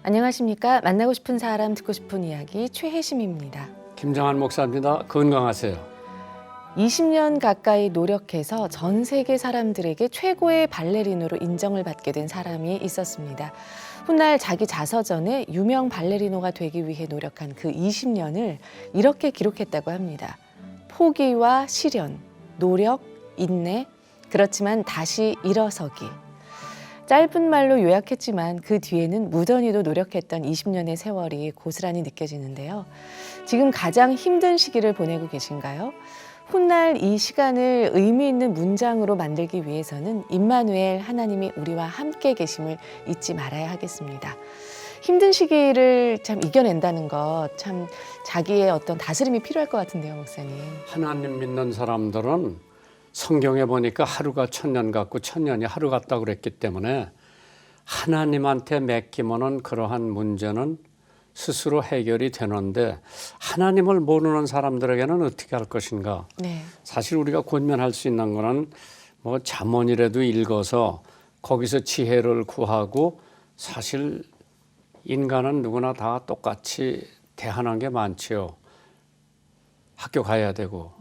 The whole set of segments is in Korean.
안녕하십니까. 만나고 싶은 사람 듣고 싶은 이야기 최혜심입니다. 김정한 목사입니다. 건강하세요. 20년 가까이 노력해서 전 세계 사람들에게 최고의 발레리노로 인정을 받게 된 사람이 있었습니다. 훗날 자기 자서전에 유명 발레리노가 되기 위해 노력한 그 20년을 이렇게 기록했다고 합니다. 포기와 시련, 노력, 인내, 그렇지만 다시 일어서기. 짧은 말로 요약했지만 그 뒤에는 무던히도 노력했던 20년의 세월이 고스란히 느껴지는데요. 지금 가장 힘든 시기를 보내고 계신가요? 훗날 이 시간을 의미 있는 문장으로 만들기 위해서는 임마누엘 하나님이 우리와 함께 계심을 잊지 말아야 하겠습니다. 힘든 시기를 참 이겨낸다는 것, 참 자기의 어떤 다스림이 필요할 것 같은데요, 목사님. 하나님 믿는 사람들은 성경에 보니까 하루가 천년 같고 천년이 하루 같다고 그랬기 때문에 하나님한테 맡기면은 그러한 문제는 스스로 해결이 되는데 하나님을 모르는 사람들에게는 어떻게 할 것인가? 네. 사실 우리가 권면할 수 있는 거는 뭐 잠언이라도 읽어서 거기서 지혜를 구하고 사실 인간은 누구나 다 똑같이 대하는 게 많지요. 학교 가야 되고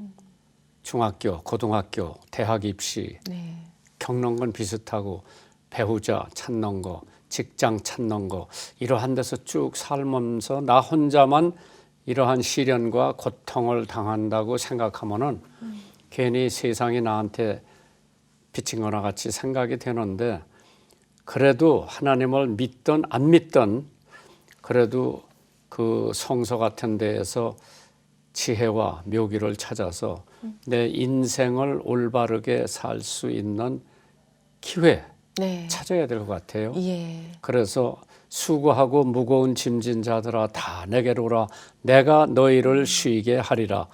중학교, 고등학교, 대학 입시 네. 겪는 건 비슷하고 배우자 찾는 거, 직장 찾는 거 이러한 데서 쭉 살면서 나 혼자만 이러한 시련과 고통을 당한다고 생각하면은 괜히 세상이 나한테 비친 거나 같이 생각이 되는데 그래도 하나님을 믿든 안 믿든 그래도 그 성서 같은 데에서 지혜와 묘기를 찾아서 내 인생을 올바르게 살 수 있는 기회 네. 찾아야 될 것 같아요. 예. 그래서 수고하고 무거운 짐진 자들아 다 내게로 오라 내가 너희를 쉬게 하리라.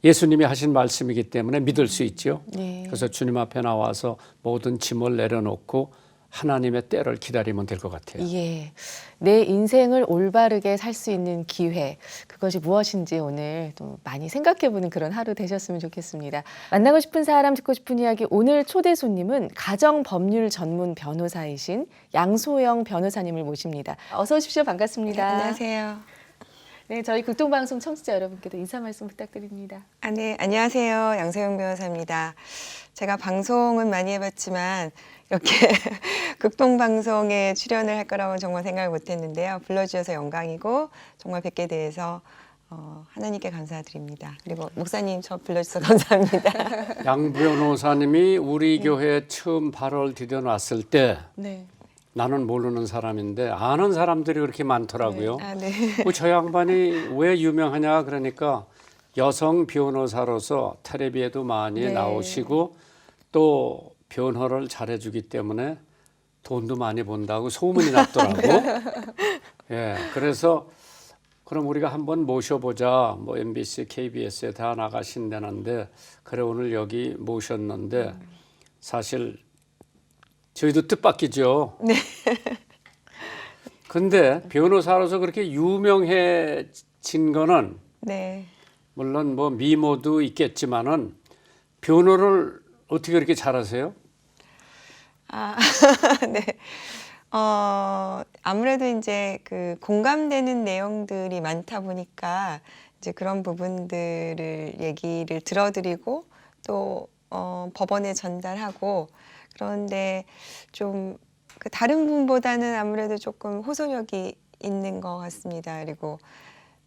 예수님이 하신 말씀이기 때문에 믿을 수 있죠. 네. 그래서 주님 앞에 나와서 모든 짐을 내려놓고 하나님의 때를 기다리면 될 것 같아요. 예. 내 인생을 올바르게 살 수 있는 기회, 그것이 무엇인지 오늘 또 많이 생각해보는 그런 하루 되셨으면 좋겠습니다. 만나고 싶은 사람, 듣고 싶은 이야기, 오늘 초대 손님은 가정법률 전문 변호사이신 양소영 변호사님을 모십니다. 어서 오십시오. 반갑습니다. 네, 안녕하세요. 네, 저희 극동방송 청취자 여러분께도 인사 말씀 부탁드립니다. 네, 안녕하세요. 양소영 변호사입니다. 제가 방송은 많이 해봤지만 이렇게 극동방송에 출연을 할 거라고는 정말 생각을 못했는데요. 불러주셔서 영광이고 정말 뵙게 돼서 하나님께 감사드립니다. 그리고 목사님 저 불러주셔서 감사합니다. 양 변호사님이 우리 교회에 처음 발을 디뎌놨을 때 네. 나는 모르는 사람인데 아는 사람들이 그렇게 많더라고요. 네. 저 양반이 왜 유명하냐 그러니까 여성 변호사로서 텔레비에도 많이 네. 나오시고 또 변호를 잘해주기 때문에 돈도 많이 번다고 소문이 났더라고. 예, 그래서 그럼 우리가 한번 모셔보자. 뭐 MBC, KBS에 다 나가신다는데 그래 오늘 여기 모셨는데 사실 저희도 뜻밖이죠. 네. 근데 변호사로서 그렇게 유명해진 거는 네. 물론 뭐 미모도 있겠지만은 변호를 어떻게 그렇게 잘하세요? 네. 아무래도 이제 그 공감되는 내용들이 많다 보니까 이제 그런 부분들을 얘기를 들어드리고 또 법원에 전달하고 그런데 좀 그 다른 분보다는 아무래도 조금 호소력이 있는 것 같습니다. 그리고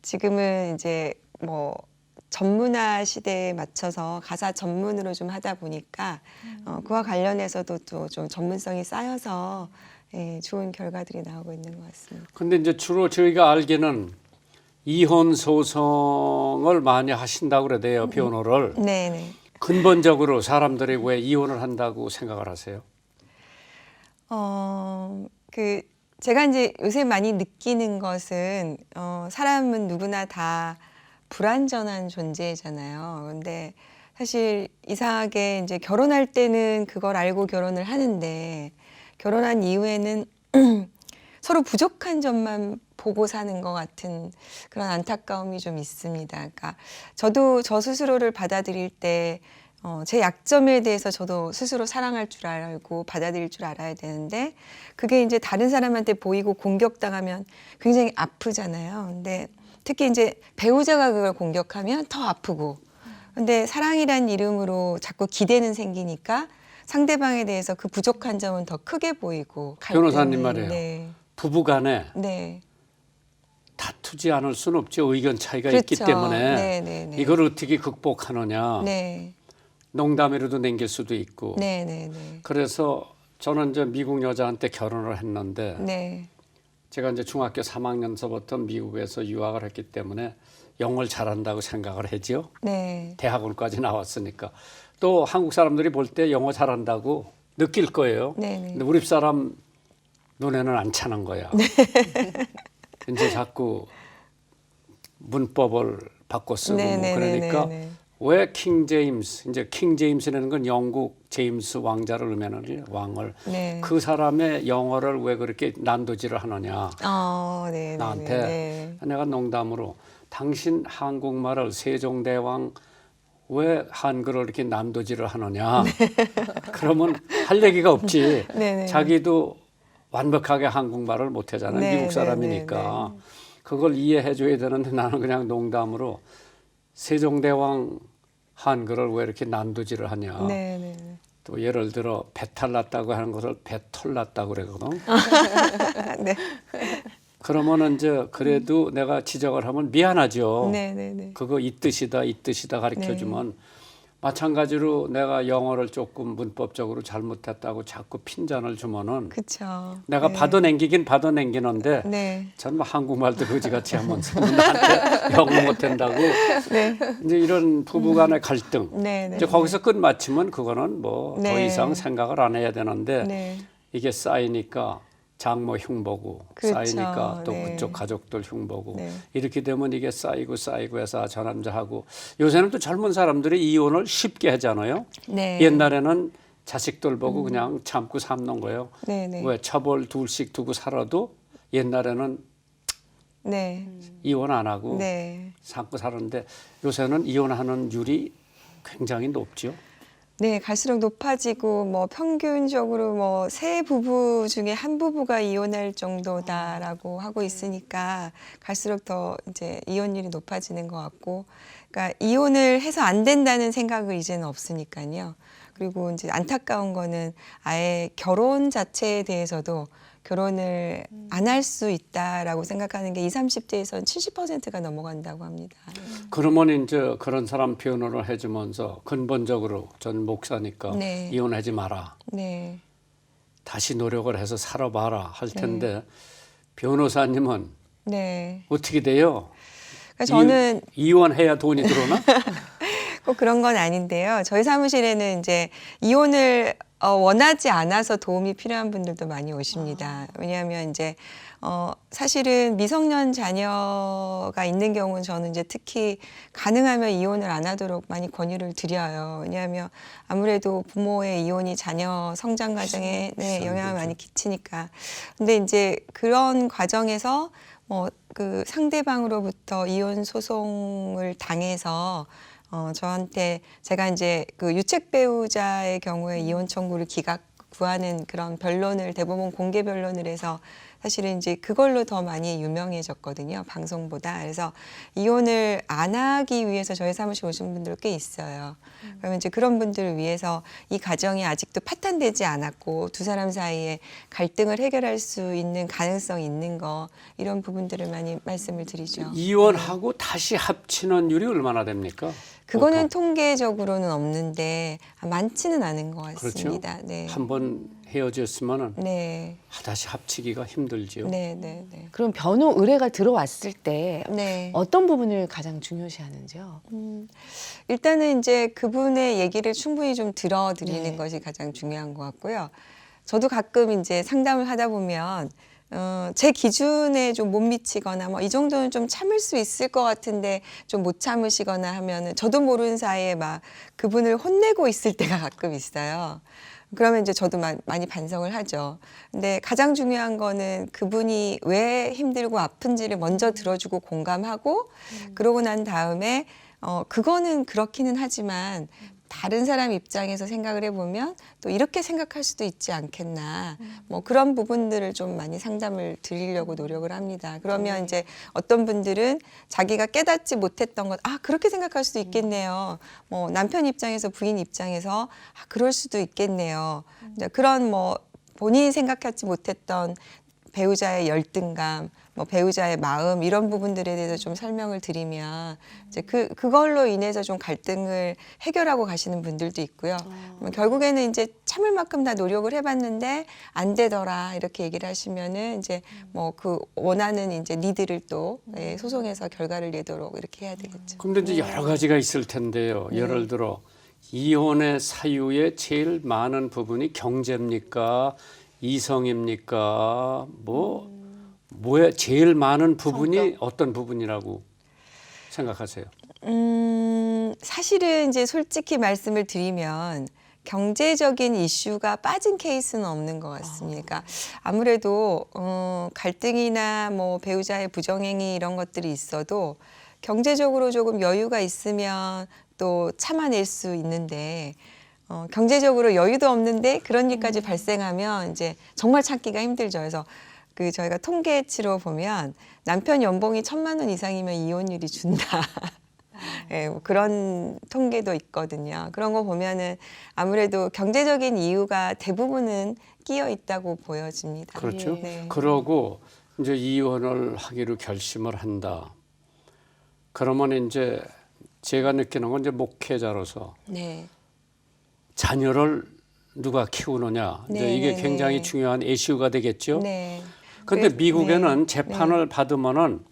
지금은 이제 뭐 전문화 시대에 맞춰서 가사 전문으로 좀 하다 보니까 그와 관련해서도 또 좀 전문성이 쌓여서 예, 좋은 결과들이 나오고 있는 것 같습니다. 근데 이제 주로 저희가 알기는 이혼 소송을 많이 하신다고 그래요, 변호를. 네네. 근본적으로 사람들이 왜 이혼을 한다고 생각을 하세요? 그 제가 이제 요새 많이 느끼는 것은 사람은 누구나 다 불완전한 존재잖아요. 근데 사실 이상하게 이제 결혼할 때는 그걸 알고 결혼을 하는데 결혼한 이후에는 서로 부족한 점만 보고 사는 것 같은 그런 안타까움이 좀 있습니다. 그러니까 저도 저 스스로를 받아들일 때 제 약점에 대해서 저도 스스로 사랑할 줄 알고 받아들일 줄 알아야 되는데 그게 이제 다른 사람한테 보이고 공격당하면 굉장히 아프잖아요. 근데 특히 이제 배우자가 그걸 공격하면 더 아프고 근데 사랑이란 이름으로 자꾸 기대는 생기니까 상대방에 대해서 그 부족한 점은 더 크게 보이고 변호사님 갈등이, 말이에요. 네. 부부간에 네. 다투지 않을 수는 없죠. 의견 차이가 그렇죠. 있기 때문에 네, 네, 네. 이걸 어떻게 극복하느냐. 네. 농담이라도 남길 수도 있고. 네, 네, 네. 그래서 저는 이제 미국 여자한테 결혼을 했는데 네. 제가 이제 중학교 3학년서부터 미국에서 유학을 했기 때문에 영어를 잘한다고 생각을 했죠. 네. 대학원까지 나왔으니까. 또 한국 사람들이 볼 때 영어 잘한다고 느낄 거예요. 네, 네. 근데 우리 사람 눈에는 안 차는 거야. 이제 자꾸 문법을 바꿔 쓰고 네, 뭐 네, 그러니까 네, 네. 왜 킹 제임스, 이제 킹 제임스라는 건 영국 제임스 왕자를 의미하는 왕을 네. 그 사람의 영어를 왜 그렇게 난도질을 하느냐. 네, 네, 나한테 네, 내가 농담으로 당신 한국말을 세종대왕 왜 한글을 이렇게 난도질을 하느냐. 그러면 할 얘기가 없지. 네, 네. 자기도 완벽하게 한국말을 못 하잖아요. 네, 미국 사람이니까. 그걸 이해해 줘야 되는데 나는 그냥 농담으로 세종대왕 한글을 왜 이렇게 난도질을 하냐. 네, 네, 네. 또 예를 들어 배탈 났다고 하는 것을 배털 났다고 그러거든. 네. 그러면은 이제 그래도 내가 지적을 하면 미안하죠. 네, 네, 네. 그거 이 뜻이다 가르쳐 주면 마찬가지로 내가 영어를 조금 문법적으로 잘못했다고 자꾸 핀잔을 주면은 그렇죠. 내가 네. 받아넘기는데 네. 전 뭐 한국말도 거지같이 하면서 나한테 영어 못한다고 네. 이제 이런 부부간의 갈등 네, 네. 이제 거기서 끝 맞추면 그거는 뭐 더 네. 이상 생각을 안 해야 되는데 네. 이게 쌓이니까 장모 흉보고 그렇죠. 쌓이니까 또 네. 그쪽 가족들 흉보고 네. 이렇게 되면 이게 쌓이고 해서 저 남자하고 요새는 또 젊은 사람들이 이혼을 쉽게 하잖아요. 네. 옛날에는 자식들 보고 그냥 참고 삼는 거예요. 네, 네. 왜 처벌 둘씩 두고 살아도 옛날에는 네. 이혼 안 하고 네. 참고 살았는데 요새는 이혼하는 율이 굉장히 높죠. 네, 갈수록 높아지고 뭐 평균적으로 뭐 세 부부 중에 한 부부가 이혼할 정도다라고 하고 있으니까 갈수록 더 이제 이혼율이 높아지는 것 같고, 그러니까 이혼을 해서 안 된다는 생각은 이제는 없으니까요. 그리고 이제 안타까운 거는 아예 결혼 자체에 대해서도 결혼을 안 할 수 있다라고 생각하는 게 20, 30대에서는 70%가 넘어간다고 합니다. 그러면 이제 그런 사람 변호를 해주면서 근본적으로 전 목사니까 네. 이혼하지 마라. 네. 다시 노력을 해서 살아봐라 할 텐데 변호사님은 네. 어떻게 돼요? 그러니까 저는 이혼해야 돈이 들어오나? 꼭 그런 건 아닌데요. 저희 사무실에는 이제 이혼을 원하지 않아서 도움이 필요한 분들도 많이 오십니다. 왜냐하면 이제 사실은 미성년 자녀가 있는 경우는 저는 이제 특히 가능하면 이혼을 안 하도록 많이 권유를 드려요. 왜냐하면 아무래도 부모의 이혼이 자녀 성장 과정에 영향을 많이 끼치니까. 근데 이제 그런 과정에서 그 상대방으로부터 이혼 소송을 당해서 저한테 제가 이제 그 유책 배우자의 경우에 이혼 청구를 구하는 그런 변론을 대법원 공개 변론을 해서 사실은 이제 그걸로 더 많이 유명해졌거든요, 방송보다. 그래서 이혼을 안 하기 위해서 저희 사무실 오신 분들 꽤 있어요. 그러면 이제 그런 분들을 위해서 이 가정이 아직도 파탄되지 않았고 두 사람 사이에 갈등을 해결할 수 있는 가능성이 있는 거, 이런 부분들을 많이 말씀을 드리죠. 이혼하고 다시 합치는 율이 얼마나 됩니까? 그거는 보통? 통계적으로는 없는데 많지는 않은 것 같습니다. 그렇죠. 네. 한 번 헤어졌으면은 네. 다시 합치기가 힘들죠. 네, 네, 네. 그럼 변호 의뢰가 들어왔을 때 네. 어떤 부분을 가장 중요시하는지요? 일단은 이제 그분의 얘기를 충분히 좀 들어드리는 네. 것이 가장 중요한 것 같고요. 저도 가끔 이제 상담을 하다 보면 제 기준에 좀 못 미치거나 뭐 이 정도는 좀 참을 수 있을 것 같은데 좀 못 참으시거나 하면은 저도 모르는 사이에 막 그분을 혼내고 있을 때가 가끔 있어요. 그러면 이제 저도 많이 반성을 하죠. 근데 가장 중요한 거는 그분이 왜 힘들고 아픈지를 먼저 들어주고 공감하고 그러고 난 다음에 그거는 그렇기는 하지만 다른 사람 입장에서 생각을 해보면 또 이렇게 생각할 수도 있지 않겠나. 뭐 그런 부분들을 좀 많이 상담을 드리려고 노력을 합니다. 그러면 이제 어떤 분들은 자기가 깨닫지 못했던 것, 아, 그렇게 생각할 수도 있겠네요. 뭐 남편 입장에서 부인 입장에서 아, 그럴 수도 있겠네요. 이제 그런 뭐 본인이 생각하지 못했던 배우자의 열등감, 뭐 배우자의 마음 이런 부분들에 대해서 좀 설명을 드리면 이제 그걸로 인해서 좀 갈등을 해결하고 가시는 분들도 있고요. 결국에는 이제 참을 만큼 다 노력을 해봤는데 안 되더라 이렇게 얘기를 하시면은 이제 뭐 그 원하는 이제 리드를 또 소송해서 결과를 내도록 이렇게 해야 되겠죠. 근데 이제 여러 가지가 있을 텐데요. 예를 들어 이혼의 사유에 제일 많은 부분이 경제입니까? 이성입니까? 뭐에 제일 많은 부분이 어떤 부분이라고 생각하세요? 사실은 이제 솔직히 말씀을 드리면 경제적인 이슈가 빠진 케이스는 없는 것 같습니다. 그러니까 아무래도 갈등이나 뭐 배우자의 부정행위 이런 것들이 있어도 경제적으로 조금 여유가 있으면 또 참아낼 수 있는데 경제적으로 여유도 없는데 그런 일까지 발생하면 이제 정말 참기가 힘들죠. 그래서 저희가 통계치로 보면 남편 연봉이 1,000만 원 이상이면 이혼율이 준다. 네, 뭐 그런 통계도 있거든요. 그런 거 보면은 아무래도 경제적인 이유가 대부분은 끼어 있다고 보여집니다. 그렇죠. 네. 그러고 이제 이혼을 하기로 결심을 한다. 그러면 이제 제가 느끼는 건 이제 목회자로서 네. 자녀를 누가 키우느냐. 이제 네, 이게 네, 굉장히 네. 중요한 이슈가 되겠죠. 네. 근데 그래서- 미국에는 네. 재판을 받으면은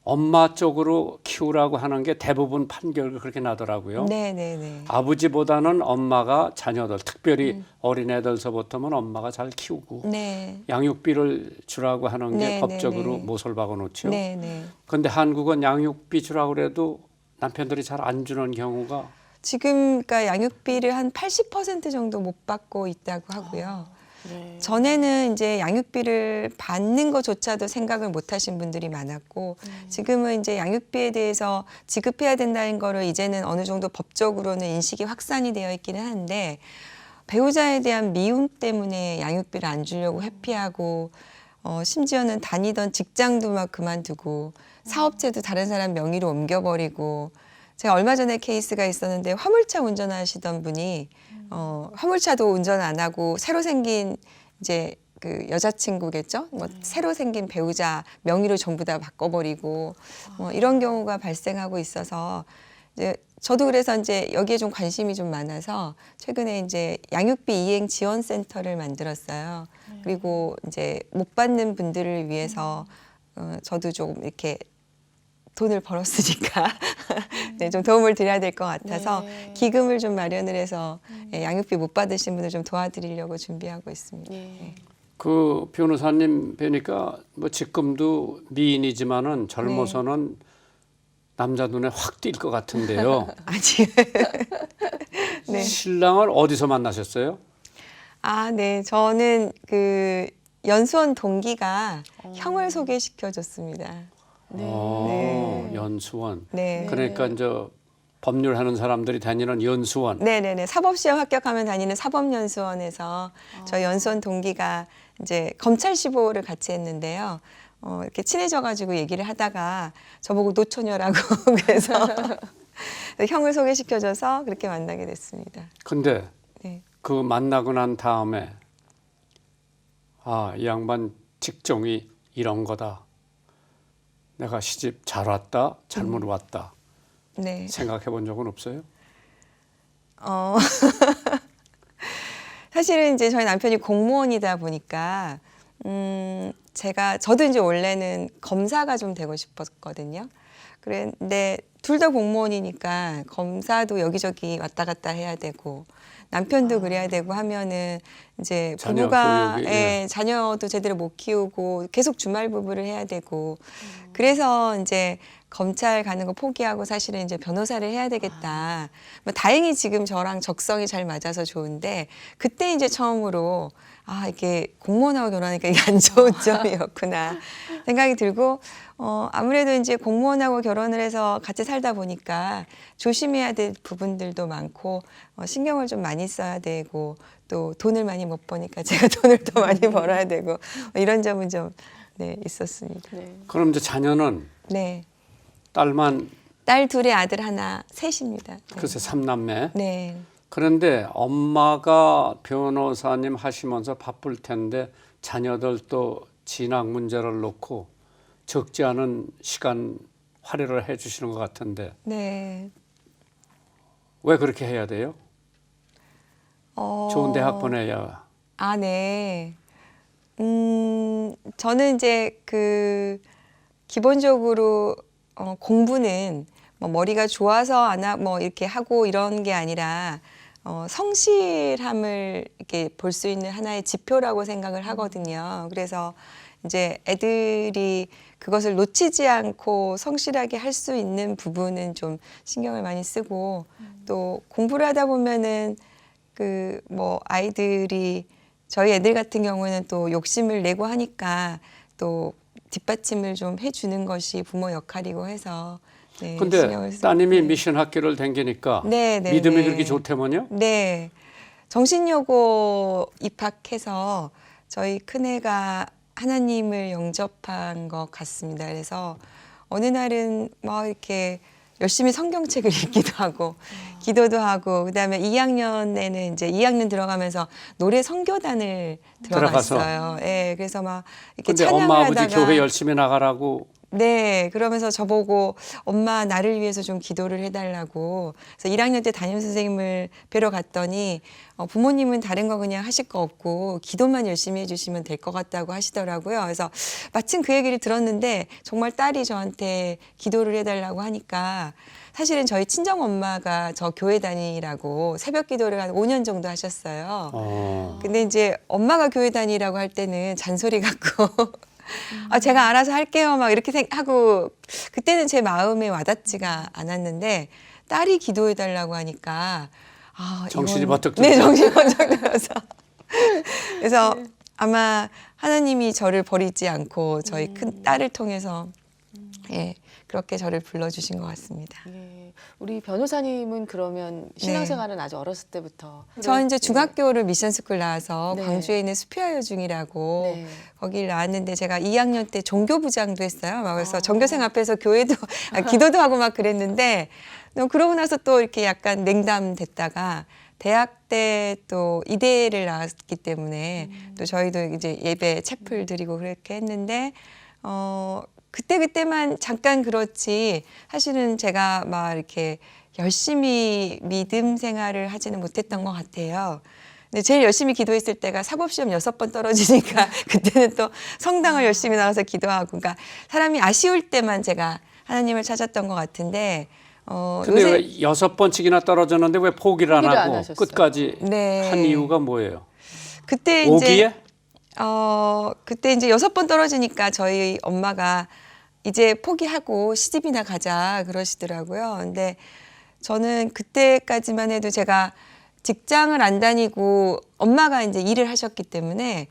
엄마 쪽으로 키우라고 하는 게 대부분 판결이 그렇게 나더라고요. 네, 네, 네. 아버지보다는 엄마가 자녀들, 특별히 어린애들서부터는 엄마가 잘 키우고 네. 양육비를 주라고 하는 게 네, 법적으로 네, 네. 못을 박아놓죠. 네, 네. 그런데 한국은 양육비 주라고 그래도 남편들이 잘 안 주는 경우가 지금 그러니까 양육비를 한 80% 정도 못 받고 있다고 하고요. 네. 전에는 이제 양육비를 받는 것조차도 생각을 못 하신 분들이 많았고 지금은 이제 양육비에 대해서 지급해야 된다는 거를 이제는 어느 정도 법적으로는 인식이 확산이 되어 있기는 한데 배우자에 대한 미움 때문에 양육비를 안 주려고 회피하고 심지어는 다니던 직장도 막 그만두고 사업체도 다른 사람 명의로 옮겨버리고 제가 얼마 전에 케이스가 있었는데 화물차 운전하시던 분이 화물차도 운전 안 하고 새로 생긴 이제 그 여자친구겠죠? 뭐 새로 생긴 배우자 명의로 전부 다 바꿔버리고 이런 경우가 발생하고 있어서 이제 저도 그래서 이제 여기에 좀 관심이 좀 많아서 최근에 이제 양육비 이행 지원 센터를 만들었어요. 그리고 이제 못 받는 분들을 위해서 저도 조금 이렇게 돈을 벌었으니까 네, 좀 도움을 드려야 될 것 같아서 네. 기금을 좀 마련을 해서 양육비 못 받으신 분들 좀 도와드리려고 준비하고 있습니다. 네. 그 변호사님 뵈니까 뭐 지금도 미인이지만은 젊어서는 남자 눈에 확 띌 것 같은데요. 아직 네. 신랑을 어디서 만나셨어요? 아, 네. 저는 그 연수원 동기가 형을 소개시켜 줬습니다. 네. 연수원. 네. 그러니까 이제 법률하는 사람들이 다니는 연수원. 네네네. 사법시험 합격하면 다니는 사법연수원에서 저희 연수원 동기가 이제 검찰 시보를 같이 했는데요. 이렇게 친해져가지고 얘기를 하다가 저보고 노처녀라고 그래서 형을 소개시켜줘서 그렇게 만나게 됐습니다. 근데 네. 그 만나고 난 다음에 아, 이 양반 직종이 이런 거다. 내가 시집 잘 왔다, 잘못 왔다. 네. 생각해 본 적은 없어요? 사실은 이제 저희 남편이 공무원이다 보니까 저도 이제 원래는 검사가 좀 되고 싶었거든요. 그런데 둘 다 공무원이니까 검사도 여기저기 왔다 갔다 해야 되고 남편도 그래야 되고 하면은 이제 자녀 부부가 교육이, 예. 자녀도 제대로 못 키우고 계속 주말 부부를 해야 되고 그래서 이제 검찰 가는 거 포기하고 사실은 이제 변호사를 해야 되겠다. 뭐 다행히 지금 저랑 적성이 잘 맞아서 좋은데 그때 이제 처음으로 이게 공무원하고 결혼하니까 이게 안 좋은 점이었구나 생각이 들고 아무래도 이제 공무원하고 결혼을 해서 같이 살다 보니까 조심해야 될 부분들도 많고 신경을 좀 많이 써야 되고 또 돈을 많이 못 버니까 제가 돈을 더 많이 벌어야 되고 이런 점은 좀 네, 있었습니다. 네. 그럼 이제 자녀는 네. 딸만 딸 둘에 아들 하나 셋입니다. 네. 글쎄 3남매. 네. 그런데 엄마가 변호사님 하시면서 바쁠 텐데 자녀들 또 진학 문제를 놓고 적지 않은 시간 할애를 해주시는 것 같은데 네. 왜 그렇게 해야 돼요? 좋은 대학 보내야. 아, 네. 저는 이제 기본적으로 공부는 뭐 머리가 좋아서 뭐 이렇게 하고 이런 게 아니라 성실함을 이렇게 볼 수 있는 하나의 지표라고 생각을 하거든요. 그래서 이제 애들이 그것을 놓치지 않고 성실하게 할 수 있는 부분은 좀 신경을 많이 쓰고 또 공부를 하다 보면은 뭐 아이들이 저희 애들 같은 경우에는 또 욕심을 내고 하니까 또 뒷받침을 좀 해주는 것이 부모 역할이고 해서 네, 근데 신경을 쓰- 따님이 네. 미션 학교를 다니니까 네, 네, 믿음이 네. 그렇게 좋다면요? 네. 정신여고 입학해서 저희 큰애가 하나님을 영접한 것 같습니다. 그래서 어느 날은 막 이렇게 열심히 성경책을 읽기도 하고 기도도 하고 그다음에 2학년에는 이제 2학년 들어가면서 노래 선교단을 들어갔어요. 예. 그래서 막 이렇게 근데 찬양을 엄마 아버지 하다가 교회 열심히 나가라고 네, 그러면서 저보고 엄마 나를 위해서 좀 기도를 해달라고. 그래서 1학년 때 담임 선생님을 뵈러 갔더니 부모님은 다른 거 그냥 하실 거 없고 기도만 열심히 해주시면 될 것 같다고 하시더라고요. 그래서 마침 그 얘기를 들었는데 정말 딸이 저한테 기도를 해달라고 하니까 사실은 저희 친정 엄마가 저 교회 다니라고 새벽 기도를 한 5년 정도 하셨어요. 근데 이제 엄마가 교회 다니라고 할 때는 잔소리 같고 아, 제가 알아서 할게요. 막 이렇게 하고 그때는 제 마음에 와닿지가 않았는데 딸이 기도해달라고 하니까 정신이 이건- 번쩍 네, 들죠. 정신이 번쩍 들어서 그래서 아마 하나님이 저를 버리지 않고 저희 큰 딸을 통해서 예, 그렇게 저를 불러주신 것 같습니다. 예. 우리 변호사님은 그러면 신앙생활은 아주 어렸을 때부터 저 이제 중학교를 미션스쿨 나와서 네. 광주에 있는 수피아여중이라고 네. 거길 나왔는데 제가 2학년 때 종교부장도 했어요. 막 그래서 전교생 앞에서 교회도 기도도 하고 막 그랬는데 그러고 나서 또 이렇게 약간 냉담됐다가 대학 때 또 이대를 나왔기 때문에 또 저희도 이제 예배 채플 드리고 그렇게 했는데 그때만 잠깐 그렇지 사실은 제가 막 이렇게 열심히 믿음 생활을 하지는 못했던 것 같아요. 근데 제일 열심히 기도했을 때가 사법시험 6번 떨어지니까 그때는 또 성당을 열심히 나가서 기도하고 그러니까 사람이 아쉬울 때만 제가 하나님을 찾았던 것 같은데 근데 요새 왜 6번씩이나 떨어졌는데 왜 포기를 안 포기를 안 하고 하셨어요? 끝까지 네. 한 이유가 뭐예요? 그때 이제 오기에? 그때 이제 6번 떨어지니까 저희 엄마가 이제 포기하고 시집이나 가자 그러시더라고요. 근데 저는 그때까지만 해도 제가 직장을 안 다니고 엄마가 이제 일을 하셨기 때문에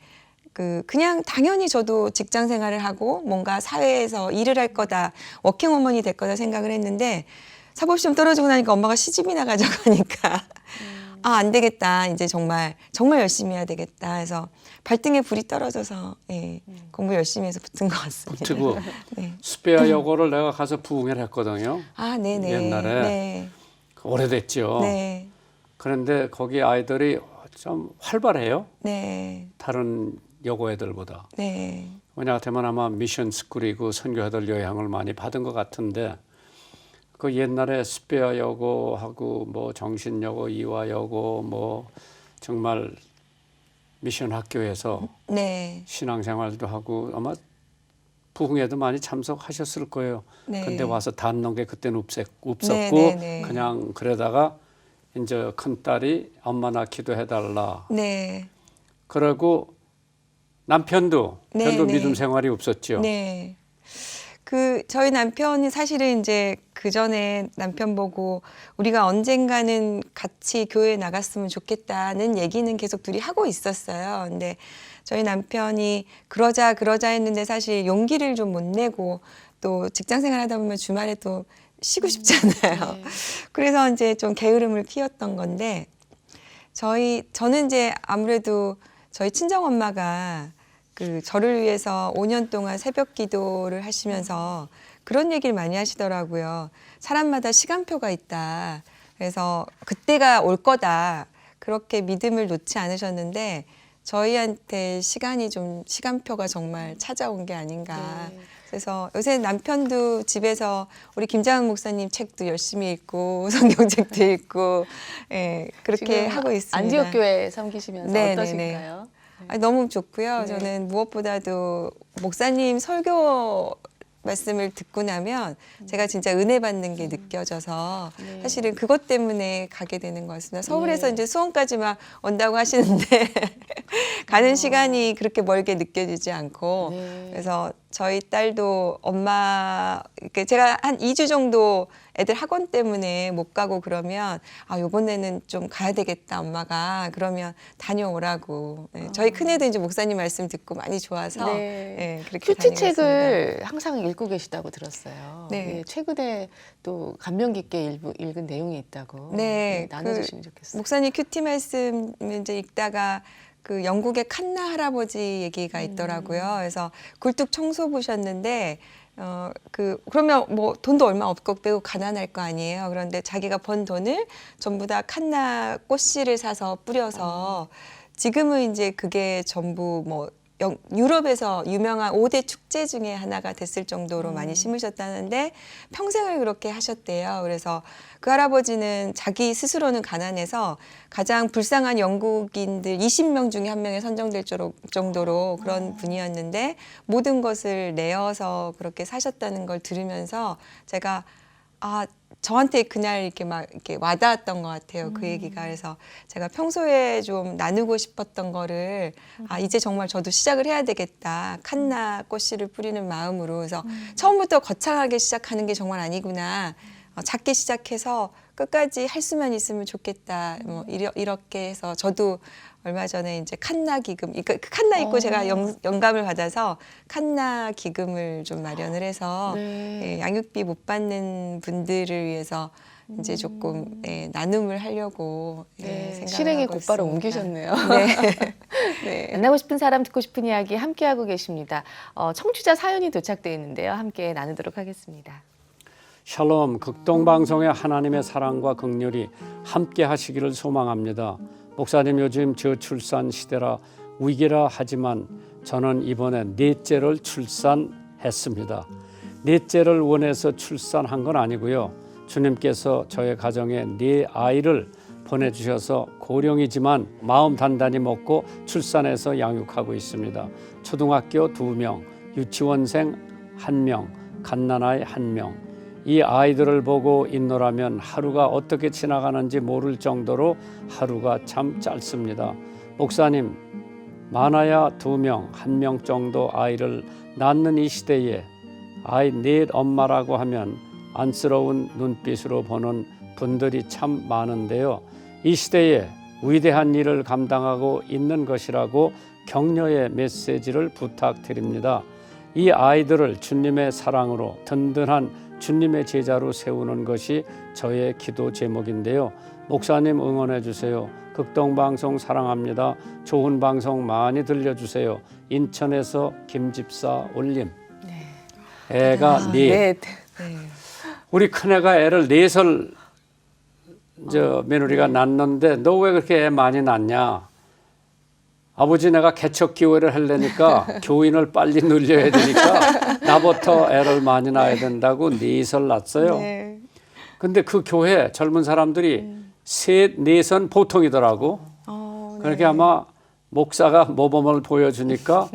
그냥 당연히 저도 직장 생활을 하고 뭔가 사회에서 일을 할 거다, 워킹우먼이 될 거다 생각을 했는데 사법시험 떨어지고 나니까 엄마가 시집이나 가자고 하니까 안 되겠다. 이제 정말 열심히 해야 되겠다 해서 발등에 불이 떨어져서 예, 공부 열심히 해서 붙은 것 같습니다. 붙이고 네. 스페어 여고를 내가 가서 부흥회를 했거든요. 아, 네네. 옛날에. 네. 오래됐죠. 네. 그런데 거기 아이들이 좀 활발해요. 네. 다른 여고 애들보다. 네. 왜냐 같으면 아마 미션 스쿨이고 선교애들 영향을 많이 받은 것 같은데 그 옛날에 스페어 여고하고 뭐 정신여고, 이화여고 뭐 정말 미션 학교에서 네. 신앙생활도 하고 아마 부흥회도 많이 참석하셨을 거예요. 네. 근데 와서 닿는 게 그때는 없었고 네, 네. 그냥 그러다가 이제 큰 딸이 엄마 나 기도해달라. 네. 그러고 남편도 네, 별로 네. 믿음 생활이 없었죠. 네. 저희 남편이 사실은 이제 그 전에 남편 보고 우리가 언젠가는 같이 교회에 나갔으면 좋겠다는 얘기는 계속 둘이 하고 있었어요. 근데 저희 남편이 그러자 했는데 사실 용기를 좀 못 내고 또 직장 생활 하다 보면 주말에 또 쉬고 싶잖아요. 네. 그래서 이제 좀 게으름을 피웠던 건데 저는 이제 아무래도 저희 친정 엄마가 그 저를 위해서 5년 동안 새벽 기도를 하시면서 그런 얘기를 많이 하시더라고요. 사람마다 시간표가 있다. 그래서 그때가 올 거다. 그렇게 믿음을 놓지 않으셨는데 저희한테 시간표가 정말 찾아온 게 아닌가. 네. 그래서 요새 남편도 집에서 우리 김장훈 목사님 책도 열심히 읽고 성경책도 읽고 예, 그렇게 지금 하고 있습니다. 안디옥 교회 섬기시면서 네, 어떠신가요? 너무 좋고요. 네. 저는 무엇보다도 목사님 설교 말씀을 듣고 나면 제가 진짜 은혜 받는 게 느껴져서 네. 사실은 그것 때문에 가게 되는 것 같습니다. 서울에서 네. 이제 수원까지 막 온다고 하시는데 가는 시간이 그렇게 멀게 느껴지지 않고 네. 그래서 저희 딸도 엄마 이렇게 제가 한 2주 정도 애들 학원 때문에 못 가고 그러면 요번에는 좀 가야 되겠다 엄마가 그러면 다녀오라고. 예, 저희 큰애도 이제 목사님 말씀 듣고 많이 좋아서 네. 예, 그렇게 큐티책을 항상 읽고 계시다고 들었어요. 네. 예, 최근에 또 감명 깊게 읽은 내용이 있다고 네, 나눠주시면 좋겠어요. 목사님 큐티 말씀 이제 읽다가 그 영국의 칸나 할아버지 얘기가 있더라고요. 그래서 굴뚝 청소 보셨는데 그러면 뭐 돈도 얼마 없고 빼고 가난할 거 아니에요. 그런데 자기가 번 돈을 전부 다 칸나 꽃씨를 사서 뿌려서 지금은 이제 그게 전부 뭐 유럽에서 유명한 5대 축제 중에 하나가 됐을 정도로 많이 심으셨다는데 평생을 그렇게 하셨대요. 그래서 그 할아버지는 자기 스스로는 가난해서 가장 불쌍한 영국인들 20명 중에 한 명에 선정될 정도로 그런 분이었는데 모든 것을 내어서 그렇게 사셨다는 걸 들으면서 제가 저한테 그날 이렇게 막 이렇게 와닿았던 것 같아요. 그 얘기가. 그래서 제가 평소에 좀 나누고 싶었던 거를 이제 정말 저도 시작을 해야 되겠다. 칸나 꽃씨를 뿌리는 마음으로. 그래서 처음부터 거창하게 시작하는 게 정말 아니구나. 작게 시작해서 끝까지 할 수만 있으면 좋겠다. 뭐 이렇게 해서 저도 얼마 전에 이제 칸나 기금, 그 칸나 있고 제가 영감을 받아서 칸나 기금을 좀 마련을 해서 네. 예, 양육비 못 받는 분들을 위해서 이제 조금 나눔을 하려고 네, 생각을 실행에 하고 곧바로 있습니다. 옮기셨네요. 네. 네. 만나고 싶은 사람 듣고 싶은 이야기 함께하고 계십니다. 청취자 사연이 도착되어 있는데요. 함께 나누도록 하겠습니다. 샬롬, 극동방송의 하나님의 사랑과 긍휼이 함께 하시기를 소망합니다. 목사님, 요즘 저출산 시대라 위기라 하지만 저는 이번에 넷째를 출산했습니다. 넷째를 원해서 출산한 건 아니고요. 주님께서 저의 가정에 네 아이를 보내주셔서 고령이지만 마음 단단히 먹고 출산해서 양육하고 있습니다. 초등학교 2명, 유치원생 1명, 갓난아이 1명. 이 아이들을 보고 있노라면 하루가 어떻게 지나가는지 모를 정도로 하루가 참 짧습니다. 목사님, 많아야 2명, 1명 정도 아이를 낳는 이 시대에 아이 넷 엄마라고 하면 안쓰러운 눈빛으로 보는 분들이 참 많은데요. 이 시대에 위대한 일을 감당하고 있는 것이라고 격려의 메시지를 부탁드립니다. 이 아이들을 주님의 사랑으로 든든한 주님의 제자로 세우는 것이 저의 기도 제목인데요. 목사님 응원해 주세요. 극동방송 사랑합니다. 좋은 방송 많이 들려주세요. 인천에서 김집사 올림. 애가 넷. 네. 우리 큰애가 애를 넷을 며느리가 낳는데 너 왜 그렇게 애 많이 낳냐? 아버지 내가 개척 기회를 하려니까 교인을 빨리 늘려야 되니까 나부터 애를 많이 낳아야 된다고 넷을 낳았어요. 네. 근데 그 교회 젊은 사람들이 셋, 넷은 보통이더라고. 그렇게 아마 목사가 모범을 보여주니까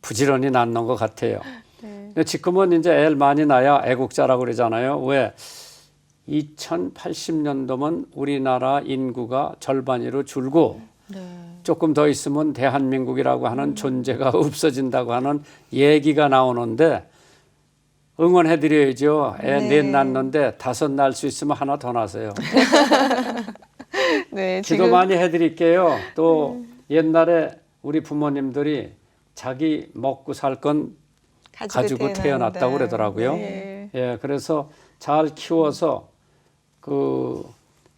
부지런히 낳는 것 같아요. 근데 지금은 이제 애를 많이 낳아야 애국자라고 그러잖아요. 왜? 2080년도면 우리나라 인구가 절반으로 줄고 조금 더 있으면 대한민국이라고 하는 존재가 없어진다고 하는 얘기가 나오는데 응원해드려야죠. 애 넷 낳는데 5 낳을 수 있으면 하나 더 낳으세요. 네, 기도 많이 해드릴게요. 또 옛날에 우리 부모님들이 자기 먹고 살 건 가지고 태어났다고 그러더라고요. 네. 예, 그래서 잘 키워서 그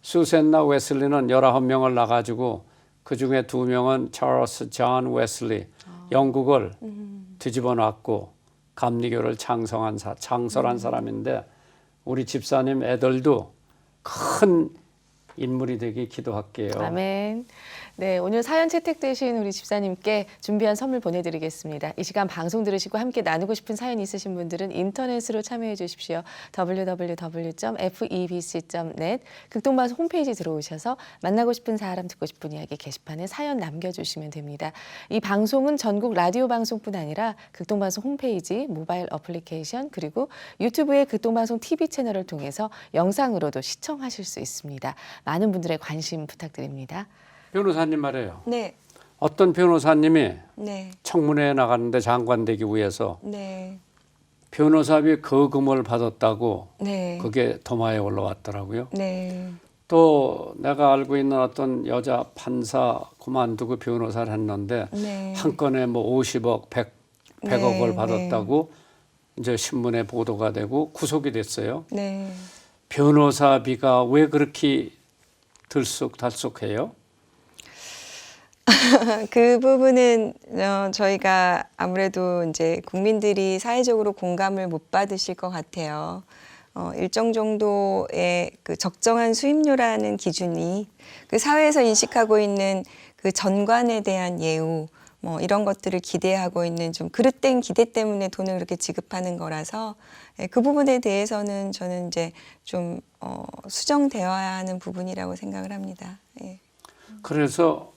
수센나 웨슬리는 19명을 낳아가지고 그 중에 2명은 찰스 존 웨슬리 영국을 뒤집어 놨고 감리교를 창설한 사람인데 우리 집사님 애들도 큰 인물이 되기 기도할게요. 아멘. 네, 오늘 사연 채택되신 우리 집사님께 준비한 선물 보내드리겠습니다. 이 시간 방송 들으시고 함께 나누고 싶은 사연 있으신 분들은 인터넷으로 참여해 주십시오. www.febc.net 극동방송 홈페이지 들어오셔서 만나고 싶은 사람, 듣고 싶은 이야기 게시판에 사연 남겨주시면 됩니다. 이 방송은 전국 라디오 방송뿐 아니라 극동방송 홈페이지, 모바일 어플리케이션 그리고 유튜브의 극동방송 TV 채널을 통해서 영상으로도 시청하실 수 있습니다. 많은 분들의 관심 부탁드립니다. 변호사님 말이에요. 네. 어떤 변호사님이 네. 청문회에 나갔는데 장관 되기 위해서 네. 변호사비 거금을 받았다고 네. 그게 도마에 올라왔더라고요. 네. 또 내가 알고 있는 어떤 여자 판사 그만두고 변호사를 했는데 네. 한 건에 뭐 50억, 100억을 받았다고 이제 신문에 보도가 되고 구속이 됐어요. 네. 변호사비가 왜 그렇게 들쑥달쑥해요? 그 부분은 저희가 아무래도 이제 국민들이 사회적으로 공감을 못 받으실 것 같아요. 일정 정도의 그 적정한 수임료라는 기준이 그 사회에서 인식하고 있는 그 전관에 대한 예우 뭐 이런 것들을 기대하고 있는 좀 그릇된 기대 때문에 돈을 그렇게 지급하는 거라서 그 부분에 대해서는 저는 이제 좀 수정되어야 하는 부분이라고 생각을 합니다. 예. 그래서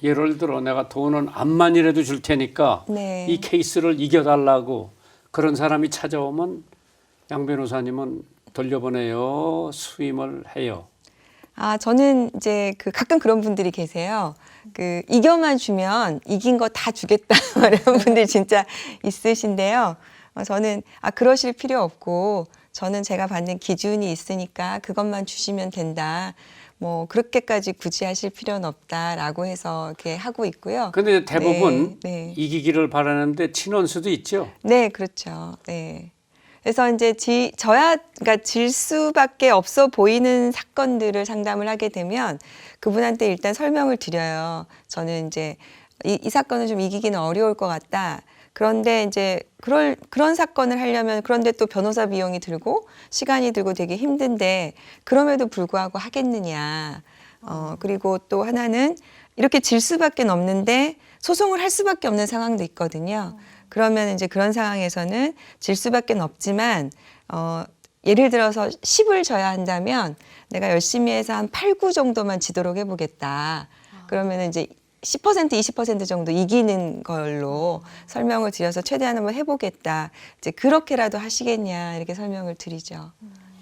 예를 들어 내가 돈은 암만이라도 줄 테니까 네. 이 케이스를 이겨달라고 그런 사람이 찾아오면 양 변호사님은 돌려보내요? 수임을 해요? 아, 저는 이제 그 가끔 그런 분들이 계세요. 그 이겨만 주면 이긴 거 다 주겠다 이런 분들 진짜 있으신데요. 저는 그러실 필요 없고 저는 제가 받는 기준이 있으니까 그것만 주시면 된다. 뭐 그렇게까지 굳이 하실 필요는 없다라고 해서 이렇게 하고 있고요. 근데 대부분 네. 이기기를 바라는데 친원수도 있죠. 네, 그렇죠. 네. 그래서 이제 그러니까 질 수밖에 없어 보이는 사건들을 상담을 하게 되면 그분한테 일단 설명을 드려요. 저는 이제 이 사건은 좀 이기기는 어려울 것 같다. 그런데 이제 그런 사건을 하려면 그런데 또 변호사 비용이 들고 시간이 들고 되게 힘든데 그럼에도 불구하고 하겠느냐. 그리고 또 하나는 이렇게 질 수밖에 없는데 소송을 할 수밖에 없는 상황도 있거든요. 그러면 이제 그런 상황에서는 질 수밖에 없지만 예를 들어서 10을 져야 한다면 내가 열심히 해서 한 8, 9 정도만 지도록 해보겠다. 그러면 이제 10%, 20% 정도 이기는 걸로 설명을 드려서 최대한 한번 해보겠다. 이제 그렇게라도 하시겠냐 이렇게 설명을 드리죠.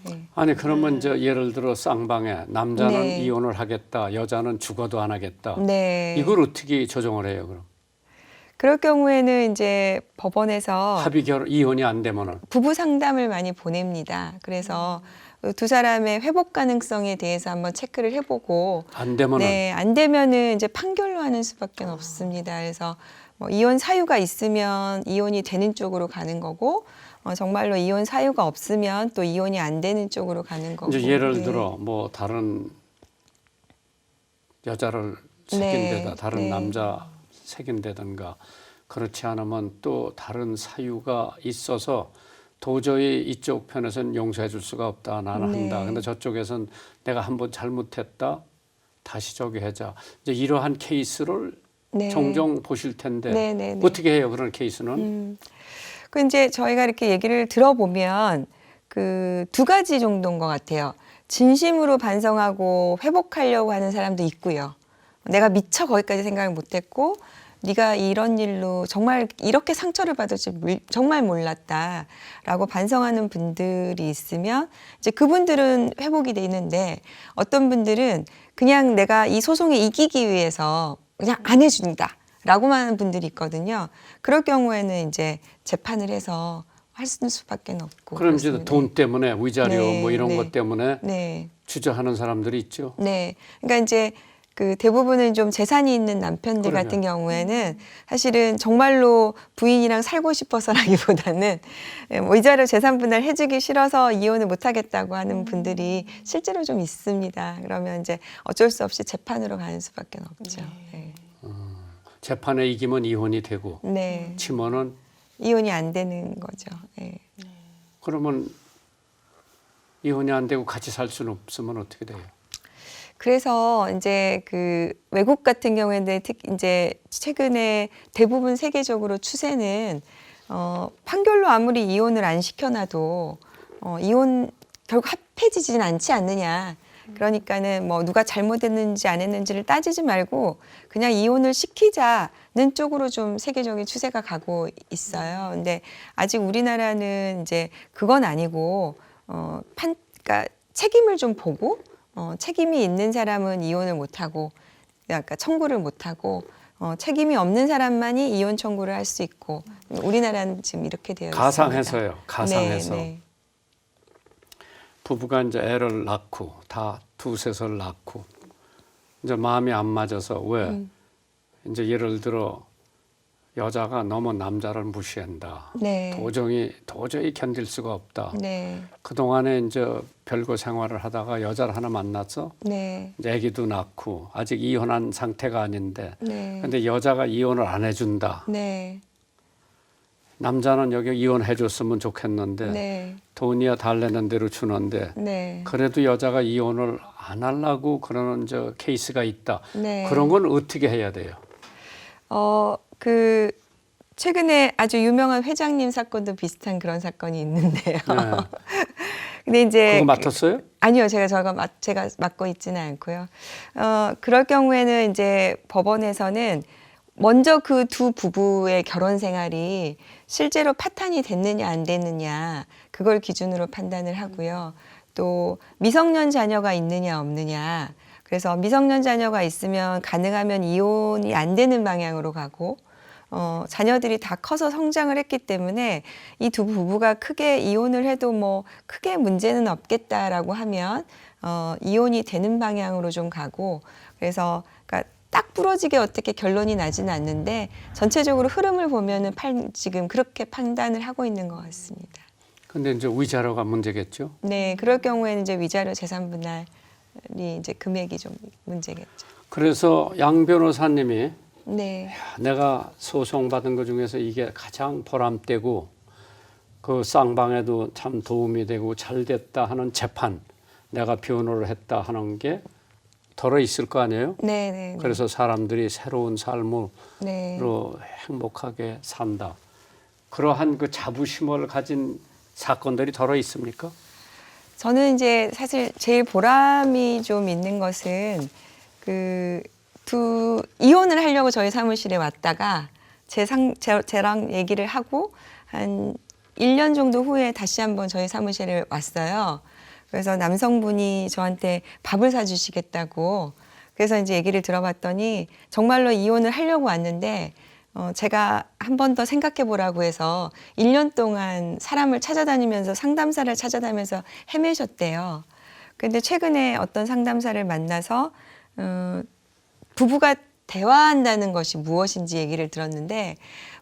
네. 아니 그러면 저 예를 들어 쌍방에 남자는 네. 이혼을 하겠다, 여자는 죽어도 안 하겠다. 네. 이걸 어떻게 조정을 해요? 그럼 그럴 경우에는 이제 법원에서 합의 이혼이 안 되면은 부부 상담을 많이 보냅니다. 그래서 두 사람의 회복 가능성에 대해서 한번 체크를 해보고 안 되면은 네, 안 되면은 이제 판결로 하는 수밖에 없습니다. 그래서 뭐 이혼 사유가 있으면 이혼이 되는 쪽으로 가는 거고 정말로 이혼 사유가 없으면 또 이혼이 안 되는 쪽으로 가는 거고. 이제 예를 네. 들어 뭐 다른 여자를 새긴 네, 데다 다른 네. 남자 새긴 데든가 그렇지 않으면 또 다른 사유가 있어서 도저히 이쪽 편에서는 용서해 줄 수가 없다. 나는 네. 한다. 근데 저쪽에서는 내가 한번 잘못했다. 다시 저기 하자. 이제 이러한 케이스를 네. 종종 보실 텐데 네, 네, 네. 어떻게 해요? 그런 케이스는? 그 이제 저희가 이렇게 얘기를 들어보면 그 두 가지 정도인 것 같아요. 진심으로 반성하고 회복하려고 하는 사람도 있고요. 내가 미처 거기까지 생각을 못했고 네가 이런 일로 정말 이렇게 상처를 받을 줄 정말 몰랐다라고 반성하는 분들이 있으면 이제 그분들은 회복이 돼 있는데 어떤 분들은 그냥 내가 이 소송에 이기기 위해서 그냥 안 해준다라고만 하는 분들이 있거든요. 그럴 경우에는 이제 재판을 해서 할 수밖에 없고. 그럼 이제 그렇습니다. 돈 때문에 위자료 네, 뭐 이런 네. 것 때문에 네. 주저하는 사람들이 있죠. 네. 그러니까 이제 그 대부분은 좀 재산이 있는 남편들 그러면. 같은 경우에는 사실은 정말로 부인이랑 살고 싶어서라기보다는 뭐 이자료 재산 분할 해주기 싫어서 이혼을 못 하겠다고 하는 분들이 실제로 좀 있습니다. 그러면 이제 어쩔 수 없이 재판으로 가는 수밖에 없죠. 네. 재판에 이기면 이혼이 되고 네. 치면은 이혼이 안 되는 거죠. 네. 그러면 이혼이 안 되고 같이 살 수는 없으면 어떻게 돼요? 그래서 이제 그 외국 같은 경우에는 특히 이제 최근에 대부분 세계적으로 추세는 판결로 아무리 이혼을 안 시켜놔도 이혼 결국 합해지진 않지 않느냐. 그러니까는 뭐 누가 잘못했는지 안 했는지를 따지지 말고 그냥 이혼을 시키자는 쪽으로 좀 세계적인 추세가 가고 있어요. 근데 아직 우리나라는 이제 그건 아니고 그러니까 책임을 좀 보고 책임이 있는 사람은 이혼을 못 하고 그러니까 청구를 못 하고 책임이 없는 사람만이 이혼 청구를 할 수 있고 우리나라는 지금 이렇게 되어 있습니다. 가상해서요. 가상해서. 네, 부부가 이제 애를 낳고 다 두셋을 낳고 이제 마음이 안 맞아서 왜 이제 예를 들어 여자가 너무 남자를 무시한다. 네. 도저히 견딜 수가 없다. 네. 그동안에 이제 별거 생활을 하다가 여자를 하나 만났어. 네. 이제 아기도 낳고 아직 이혼한 상태가 아닌데 네. 근데 여자가 이혼을 안 해준다. 네. 남자는 여기 이혼해 줬으면 좋겠는데 네. 돈이야 달래는 대로 주는데 네. 그래도 여자가 이혼을 안 하려고 그러는 저 케이스가 있다. 네. 그런 건 어떻게 해야 돼요? 그 최근에 아주 유명한 회장님 사건도 비슷한 그런 사건이 있는데요. 네. 근데 이제 그거 맡았어요? 아니요, 제가 맡고 있지는 않고요. 그럴 경우에는 이제 법원에서는 먼저 그 두 부부의 결혼 생활이 실제로 파탄이 됐느냐 안 됐느냐 그걸 기준으로 판단을 하고요. 또 미성년 자녀가 있느냐 없느냐. 그래서 미성년 자녀가 있으면 가능하면 이혼이 안 되는 방향으로 가고 자녀들이 다 커서 성장을 했기 때문에 이 두 부부가 크게 이혼을 해도 뭐 크게 문제는 없겠다라고 하면 이혼이 되는 방향으로 좀 가고 그래서 그러니까 딱 부러지게 어떻게 결론이 나지는 않는데 전체적으로 흐름을 보면은 지금 그렇게 판단을 하고 있는 것 같습니다. 근데 이제 위자료가 문제겠죠? 네, 그럴 경우에는 이제 위자료 재산 분할이 이제 금액이 좀 문제겠죠. 그래서 양 변호사님이 네. 내가 소송받은 것 중에서 이게 가장 보람되고 그 쌍방에도 참 도움이 되고 잘 됐다 하는 재판 내가 변호를 했다 하는 게 덜어 있을 거 아니에요? 네, 네. 그래서 사람들이 새로운 삶으로 네. 행복하게 산다. 그러한 그 자부심을 가진 사건들이 덜어 있습니까? 저는 이제 사실 제일 보람이 좀 있는 것은 이혼을 하려고 저희 사무실에 왔다가 저랑 얘기를 하고 한 1년 정도 후에 다시 한번 저희 사무실에 왔어요. 그래서 남성분이 저한테 밥을 사주시겠다고 그래서 이제 얘기를 들어봤더니 정말로 이혼을 하려고 왔는데 제가 한 번 더 생각해 보라고 해서 1년 동안 사람을 찾아다니면서 상담사를 찾아다니면서 헤매셨대요. 근데 최근에 어떤 상담사를 만나서 부부가 대화한다는 것이 무엇인지 얘기를 들었는데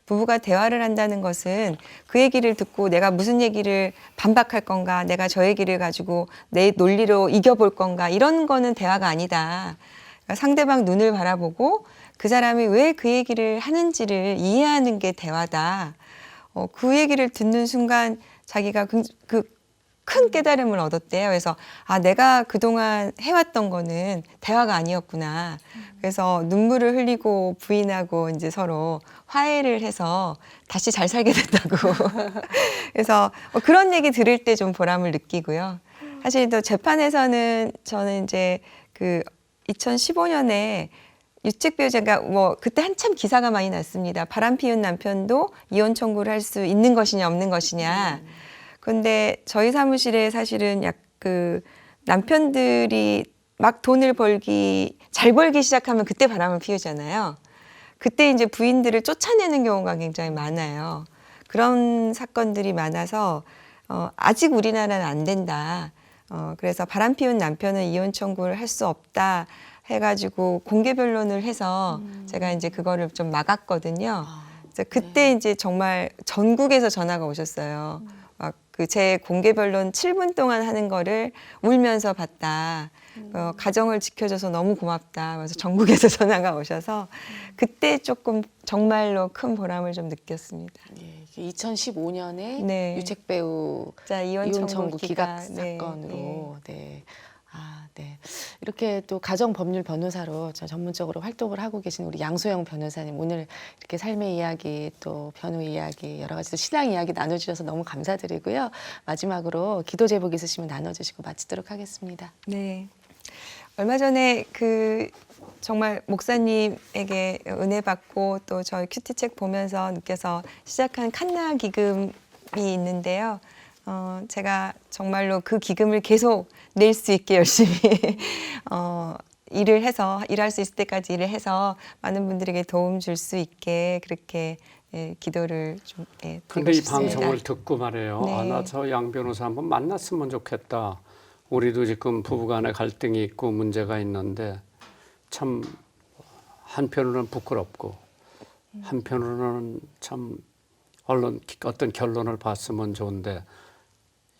부부가 대화를 한다는 것은 그 얘기를 듣고 내가 무슨 얘기를 반박할 건가 내가 저 얘기를 가지고 내 논리로 이겨볼 건가 이런 거는 대화가 아니다. 그러니까 상대방 눈을 바라보고 그 사람이 왜 그 얘기를 하는지를 이해하는 게 대화다. 그 얘기를 듣는 순간 자기가 큰 깨달음을 얻었대요. 그래서 내가 그동안 해왔던 거는 대화가 아니었구나. 그래서 눈물을 흘리고 부인하고 이제 서로 화해를 해서 다시 잘 살게 됐다고. 그래서 그런 얘기 들을 때 좀 보람을 느끼고요. 사실 또 재판에서는 저는 이제 2015년에 유책배우자가 그때 한참 기사가 많이 났습니다. 바람 피운 남편도 이혼 청구를 할 수 있는 것이냐 없는 것이냐. 근데 저희 사무실에 사실은 남편들이 막 돈을 잘 벌기 시작하면 그때 바람을 피우잖아요. 그때 이제 부인들을 쫓아내는 경우가 굉장히 많아요. 그런 사건들이 많아서 아직 우리나라는 안 된다. 그래서 바람 피운 남편은 이혼 청구를 할 수 없다 해가지고 공개 변론을 해서 제가 이제 그거를 좀 막았거든요. 아, 그래서 그때 이제 정말 전국에서 전화가 오셨어요. 막 그 제 공개 변론 7분 동안 하는 거를 울면서 봤다. 가정을 지켜줘서 너무 고맙다. 그래서 전국에서 전화가 오셔서 그때 조금 정말로 큰 보람을 좀 느꼈습니다. 예, 2015년에 네. 유책 배우 자, 이혼 이혼 청구 청구 기각 네, 사건으로 네. 아, 네. 이렇게 또 가정 법률 변호사로 전문적으로 활동을 하고 계신 우리 양소영 변호사님 오늘 이렇게 삶의 이야기 또 변호 이야기 여러 가지 또 신앙 이야기 나눠주셔서 너무 감사드리고요. 마지막으로 기도 제목 있으시면 나눠주시고 마치도록 하겠습니다. 네. 얼마 전에 그 정말 목사님에게 은혜 받고 또 저희 큐티책 보면서 느껴서 시작한 칸나 기금이 있는데요. 제가 정말로 그 기금을 계속 낼 수 있게 열심히 일을 해서 일할 수 있을 때까지 일을 해서 많은 분들에게 도움 줄 수 있게 그렇게 기도를 좀 근데 드리고 이 싶습니다. 방송을 듣고 말해요. 네. 아, 나 저 양 변호사 한번 만났으면 좋겠다. 우리도 지금 부부간에 갈등이 있고 문제가 있는데 참 한편으로는 부끄럽고 한편으로는 참 얼른 어떤 결론을 봤으면 좋은데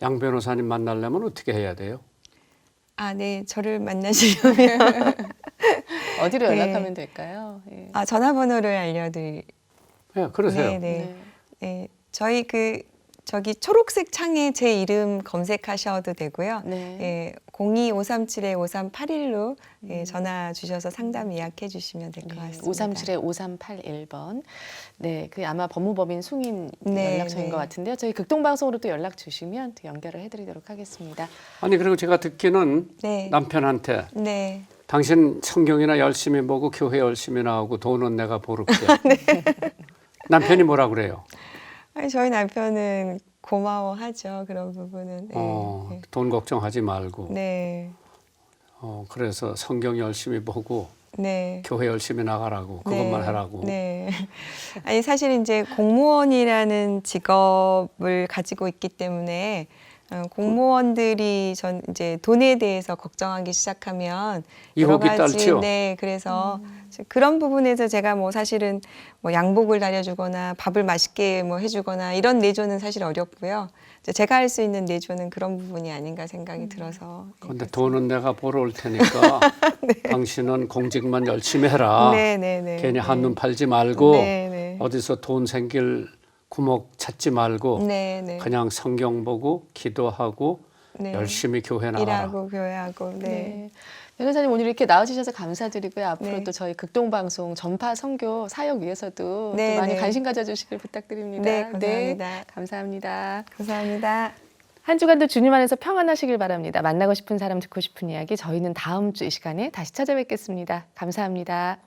양 변호사님 만나려면 어떻게 해야 돼요? 아, 네. 저를 만나시려면 어디로 네. 연락하면 될까요? 예. 전화번호를 알려드릴. 네, 그러세요. 네, 네. 네, 저희 저기 초록색 창에 제 이름 검색하셔도 되고요. 네. 예, 02537-5381로 전화 주셔서 상담 예약해 주시면 될 것 같습니다. 537-5381번. 네, 그 아마 법무법인 숭인 네, 연락처인 네. 것 같은데요. 저희 극동방송으로 또 연락 주시면 또 연결을 해드리도록 하겠습니다. 아니 그리고 제가 듣기는 네. 남편한테 네. 당신 성경이나 열심히 보고 교회 열심히 나오고 돈은 내가 보를게. 남편이 뭐라 그래요? 아니, 저희 남편은 고마워하죠. 그런 부분은. 네. 돈 걱정하지 말고. 네. 그래서 성경 열심히 보고 네. 교회 열심히 나가라고 그것만 네. 하라고. 네. 아니 사실 이제 공무원이라는 직업을 가지고 있기 때문에 공무원들이 이제 돈에 대해서 걱정하기 시작하면 여러 유혹이 가지 딸죠. 네 그래서 그런 부분에서 제가 뭐 사실은 뭐 양복을 다려주거나 밥을 맛있게 뭐 해주거나 이런 내조는 사실 어렵고요. 제가 할 수 있는 내조는 그런 부분이 아닌가 생각이 들어서. 그런데 돈은 내가 벌어올 테니까 당신은 공직만 열심히 해라. 네, 네, 네. 괜히 한눈 팔지 말고 네, 네. 어디서 돈 생길 구멍 찾지 말고 네, 네. 그냥 성경 보고 기도하고 네. 열심히 교회 나가라. 일하고 교회하고. 네. 네. 변호사님 오늘 이렇게 나와주셔서 감사드리고요. 앞으로 네. 또 저희 극동방송 전파 선교 사역 위해서도 네, 또 많이 네. 관심 가져주시길 부탁드립니다. 네, 감사합니다. 네, 감사합니다. 감사합니다. 한 주간도 주님 안에서 평안하시길 바랍니다. 만나고 싶은 사람 듣고 싶은 이야기 저희는 다음 주 이 시간에 다시 찾아뵙겠습니다. 감사합니다.